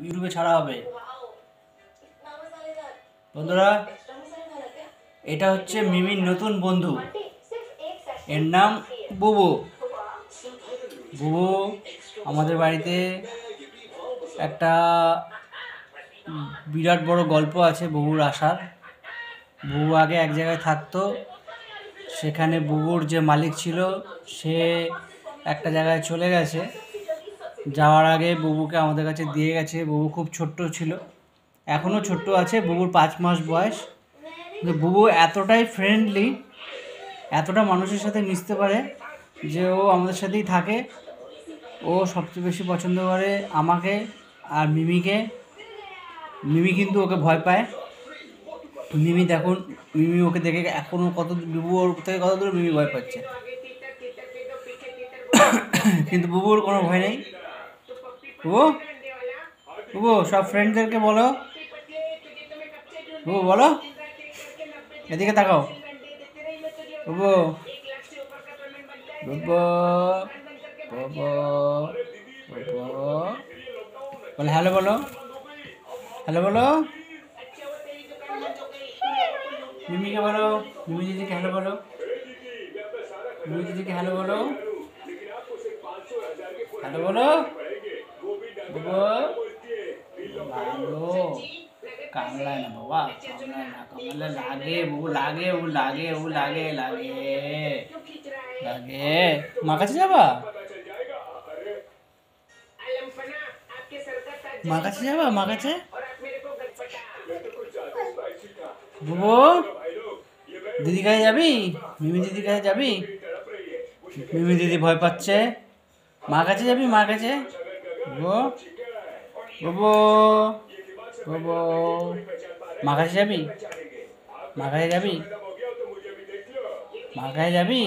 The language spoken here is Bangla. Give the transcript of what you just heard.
ইউটিউবে ছাড়া হবে বন্ধুরা। এটা হচ্ছে মিমির নতুন বন্ধু, এর নাম বুবু। বুবু আমাদের বাড়িতে একটা বিরাট বড় গল্প আছে বুবুর আসার। বুবু আগে এক জায়গায় থাকতো, সেখানে বুবুর যে মালিক ছিল সে একটা জায়গায় চলে গেছে। যাওয়ার আগে বুবুকে আমাদের কাছে দিয়ে গেছে। বুবু খুব ছোট্ট ছিল, এখনও ছোট্ট আছে। বুবুর 5 মাস বয়স, কিন্তু বুবু এতটাই ফ্রেন্ডলি, এতটা মানুষের সাথে মিশতে পারে যে ও আমাদের সাথেই থাকে। ও সবচেয়ে বেশি পছন্দ করে আমাকে আর মিমিকে। মিমি কিন্তু ওকে ভয় পায়। মিমি দেখুন, মিমি ওকে দেখে এখনও কত, বুবু ওর থেকে কত দূরে মিমি ভয় পাচ্ছে, কিন্তু বুবুর কোনো ভয় নেই। বুবু, বুবু সব ফ্রেন্ডদেরকে বলো, বুবু বলো, এদিকে তাকাও। বুবু, বুবু, বুবু, বুবু বলে হ্যালো বলো, হ্যালো বলো। মিমিকে বলো, মিমি দিদিকে হ্যালো বলো, মিমি দিদিকে হ্যালো বলো, হ্যালো বলো। বুবু ভালো কামড়ায় না বাবা, কামড়ায় না, কামড়ালে লাগে বুবু, লাগে ও, লাগে ও, লাগে লাগে লাগে। মা কাছে যাবা, মা কাছে যাবা, মা কাছে। বুবু দিদি কাছে যাবি, মিমি দিদি কাছে যাবি। মিমি দিদি ভয় পাচ্ছে। মা কাছে যাবি, মা কাছে। বুবু, বুবু, বুবু মা কাছে যাবি, মা কাছে যাবি, মা কাছে যাবি।